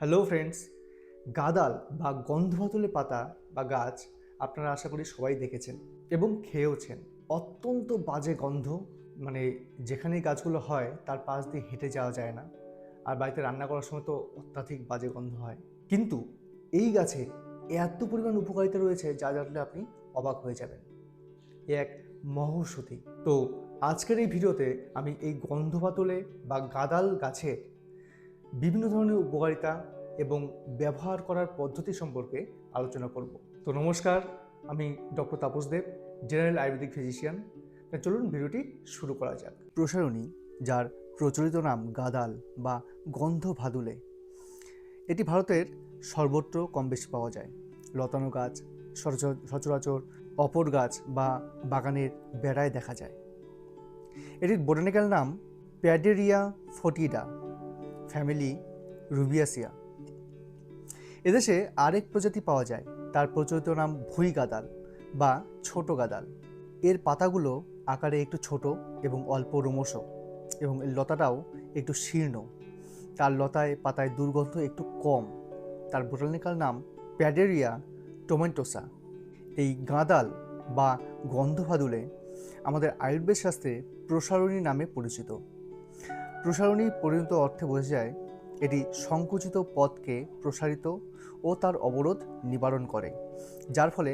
Hello friends, গাদাল বা গন্ধমাতুলে পাতা বা গাছ আপনারা আশা করি সবাই দেখেছেন এবং খেয়েওছেন। অত্যন্ত বাজে গন্ধ, মানে যেখানে এই গাছগুলো হয় তার পাশ দিয়ে হেঁটে যাওয়া যায় না। আর বাড়িতে রান্না করার সময় তো অত্যাধিক বাজে গন্ধ হয়। কিন্তু এই গাছের এত পরিমাণ উপকারিতা রয়েছে যা জানলে আপনি অবাক হয়ে যাবেন। এ এক মহৌষধি। তো আজকের এই ভিডিওতে আমি এই গন্ধপাতলে বা গাদাল গাছের বিভিন্ন ধরনের উপকারিতা এবং ব্যবহার করার পদ্ধতি সম্পর্কে আলোচনা করব। তো নমস্কার, আমি ডক্টর তাপস দেব, জেনারেল আয়ুর্বেদিক ফিজিশিয়ান। চলুন ভিডিওটি শুরু করা যাক। প্রসারণী, যার প্রচলিত নাম গাদাল বা গন্ধ ভাদুলে, এটি ভারতের সর্বত্র কম বেশি পাওয়া যায়। লতানো গাছ, সচরাচর অপর গাছ বা বাগানের বেড়ায় দেখা যায়। এটির বোটানিক্যাল নাম প্যাডেরিয়া ফোটিডা, ফ্যামিলি রুবিয়াসিয়া। এদেশে আরেক প্রজাতি পাওয়া যায়, তার প্রচলিত নাম ভুঁই গাদাল বা ছোট গাদাল। এর পাতাগুলো আকারে একটু ছোট এবং অল্প রোমশ, এবং এর লতাটাও একটু শীর্ণ। তার লতায় পাতায় দুর্গন্ধ একটু কম। তার বোটানিক্যাল নাম প্যাডেরিয়া টোমেন্টোসা। এই গাদাল বা গন্ধভাদুলে আমাদের আয়ুর্বেদ শাস্ত্রে প্রসারণী নামে পরিচিত। প্রসারণী পরিণত অর্থে বোঝা যায় এটি সংকুচিত পথকে প্রসারিত ও তার অবরোধ নিবারণ করে, যার ফলে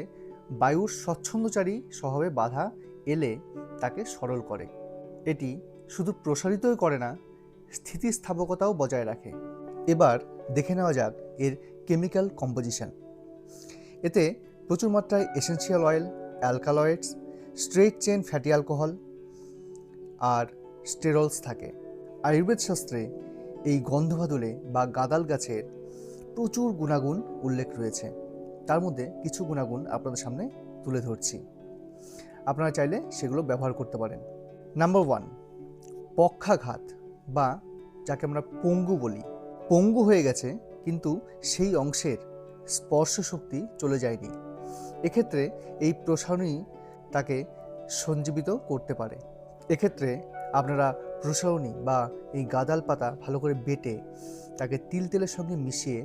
বায়ুর স্বচ্ছন্দচারী স্বভাবে বাধা এলে তাকে সরল করে। এটি শুধু প্রসারিতই করে না, স্থিতিস্থাপকতাও বজায় রাখে। এবার দেখে নেওয়া যাক এর কেমিক্যাল কম্পোজিশন। এতে প্রচুর মাত্রায় essential oil, alkaloids, straight chain fatty alcohol আর স্টেরলস থাকে। আয়ুর্বেদ শাস্ত্রে এই গন্ধভাদুলে বা গাদাল গাছের প্রচুর গুণাগুণ উল্লেখ রয়েছে। তার মধ্যে কিছু গুণাগুণ আপনাদের সামনে তুলে ধরছি, আপনারা চাইলে সেগুলো ব্যবহার করতে পারেন। নাম্বার 1, পক্ষাঘাত বা যাকে আমরা পঙ্গু বলি। পঙ্গু হয়ে গেছে কিন্তু সেই অংশের স্পর্শ শক্তি চলে যায়নি, এক্ষেত্রে এই প্রসারণী তাকে সঞ্জীবিত করতে পারে। এক্ষেত্রে আপনারা প্রসারণী বা এই গাদাল পাতা ভালো করে বেটে তাকে তেলের সঙ্গে মিশিয়ে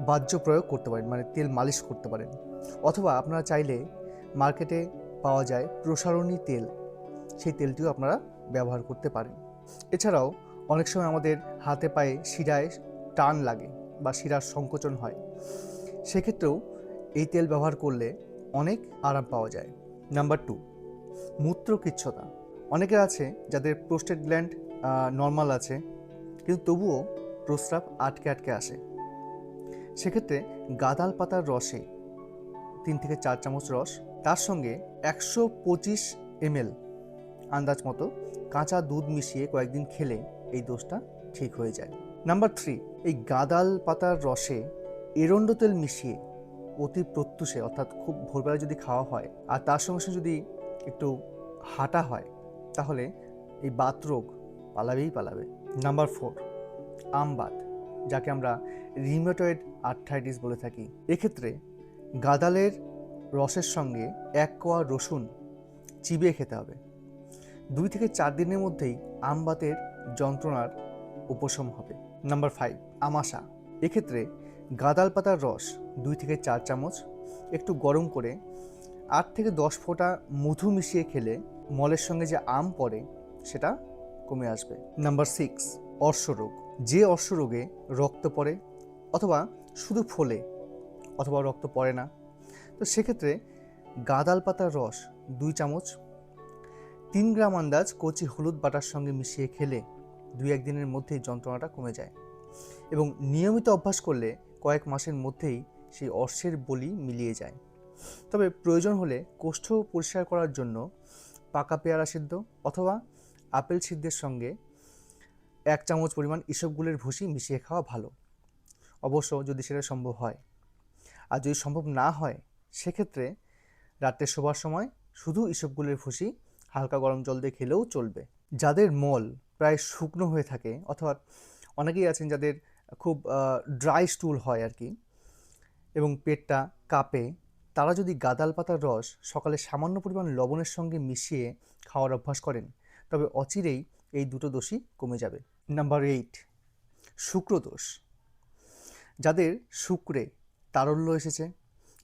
বাহ্য প্রয়োগ করতে পারেন, মানে তেল মালিশ করতে পারেন। অথবা আপনারা চাইলে মার্কেটে পাওয়া যায় প্রসারণী তেল, সেই তেলটিও আপনারা ব্যবহার করতে পারেন। এছাড়াও অনেক সময় আমাদের হাতে পায়ে শিরায় টান লাগে বা শিরার সংকোচন হয়, সেক্ষেত্রেও এই তেল ব্যবহার করলে অনেক আরাম পাওয়া যায়। নাম্বার 2, মূত্রকৃচ্ছতা। অনেকের আছে যাদের প্রোস্টেট গ্ল্যান্ড নর্মাল আছে, কিন্তু তবুও প্রস্রাব আটকে আটকে আসে। সেক্ষেত্রে গাদাল পাতার রসে 3 থেকে 4 চামচ রস, তার সঙ্গে 125 ml আন্দাজ মতো কাঁচা দুধ মিশিয়ে কয়েকদিন খেলে এই দোষটা ঠিক হয়ে যায়। নাম্বার 3, এই গাদাল পাতার রসে এরণ্ড তেল মিশিয়ে অতি প্রত্যুষে, অর্থাৎ খুব ভোরবেলায় যদি খাওয়া হয় আর তার সঙ্গে সঙ্গে যদি একটু হাঁটা হয়, তাহলে এই বাতরোগ পালাবে। নাম্বার 4, আমবাত, যাকে আমরা রিউমেটয়েড আর্থ্রাইটিস বলে থাকি। এক্ষেত্রে গাদালের রসের সঙ্গে 1 কোয়া রসুন চিবিয়ে খেতে হবে। 2 থেকে 4 দিনের মধ্যেই আমবাতের যন্ত্রণার উপশম হবে। নাম্বার 5, আমাশা। এক্ষেত্রে গাদাল পাতার রস 2 থেকে 4 চামচ একটু গরম করে 8 থেকে 10 ফোঁটা মধু মিশিয়ে খেলে মলের সঙ্গে যে আম পড়ে সেটা কমে আসবে। নাম্বার 6, অর্শরোগ। যে অর্শরোগে রক্ত পড়ে অথবা শুধু ফোলে অথবা রক্ত পড়ে না, তো সেক্ষেত্রে গাদাল পাতার রস 2 চামচ 3 গ্রাম আন্দাজ কচি হলুদ বাটার সঙ্গে মিশিয়ে খেলে 2-1 দিনের মধ্যেই যন্ত্রণাটা কমে যায়, এবং নিয়মিত অভ্যাস করলে কয়েক মাসের মধ্যেই সেই অর্শের বলি মিলিয়ে যায়। তবে প্রয়োজন হলে কোষ্ঠ পরিষ্কার করার জন্য পাকা পেয়ারা সিদ্ধ অথবা আপেল সিদ্ধের সঙ্গে 1 চামচ পরিমাণ ইসবগুলের ভুসি মিশিয়ে খাওয়া ভালো, অবশ্য যদি সেটা সম্ভব হয়। আর যদি সম্ভব না হয়, সেক্ষেত্রে রাত্রে শোবার সময় শুধু ইসবগুলের ভুসি হালকা গরম জল দিয়ে খেলেও চলবে। যাদের মল প্রায় শুকনো হয়ে থাকে, অথবা অনেকেই আছেন যাদের খুব ড্রাই স্টুল হয় আর কি, এবং পেটটা কাঁপে, তারা যদি গাদাল পাতার রস সকালে সামান্য পরিমাণ লবণের সঙ্গে মিশিয়ে খাওয়ার অভ্যাস করেন, তবে অচিরেই এই দুটো দোষই কমে যাবে। নাম্বার 8, শুক্রদোষ। যাদের শুক্রে তারল্য এসেছে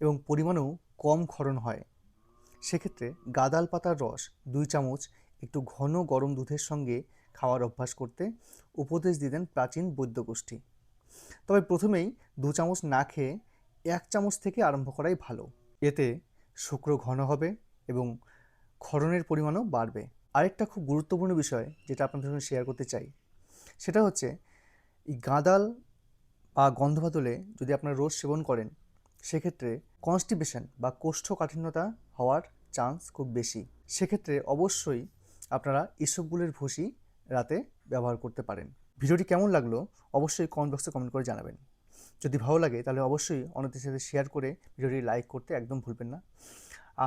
এবং পরিমাণেও কম ক্ষরণ হয়, সেক্ষেত্রে গাঁদাল পাতার রস 2 চামচ একটু ঘন গরম দুধের সঙ্গে খাওয়ার অভ্যাস করতে উপদেশ দিতেন প্রাচীন বৈদ্যগোষ্ঠী। তবে প্রথমেই 2 চামচ না খেয়ে 1 চামচ থেকে আরম্ভ করাই ভালো। এতে শুক্র ঘন হবে এবং ক্ষরণের পরিমাণও বাড়বে। আরেকটা খুব গুরুত্বপূর্ণ বিষয় যেটা আপনাদের সঙ্গে শেয়ার করতে চাই, সেটা হচ্ছে এই গাঁদাল বা গন্ধবাতলে যদি আপনারা রোজ সেবন করেন, সেক্ষেত্রে কনস্টিপেশন বা কোষ্ঠকাঠিন্যতা হওয়ার চান্স খুব বেশি। সেক্ষেত্রে অবশ্যই আপনারা ইসবগুলের ভুসি রাতে ব্যবহার করতে পারেন। ভিডিওটি কেমন লাগলো অবশ্যই কমেন্ট বক্সে কমেন্ট করে জানাবেন। যদি ভালো লাগে তাহলে অবশ্যই অন্যদের সাথে শেয়ার করে ভিডিওটি লাইক করতে একদম ভুলবেন না।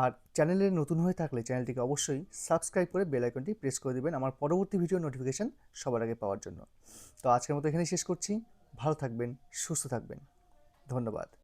আর চ্যানেলে নতুন হয়ে থাকলে চ্যানেলটিকে অবশ্যই সাবস্ক্রাইব করে বেল আইকনটি প্রেস করে দেবেন আমার পরবর্তী ভিডিও নোটিফিকেশন সবার আগে পাওয়ার জন্য। তো আজকের মতো এখানেই শেষ করছি। ভালো থাকবেন, সুস্থ থাকবেন। ধন্যবাদ।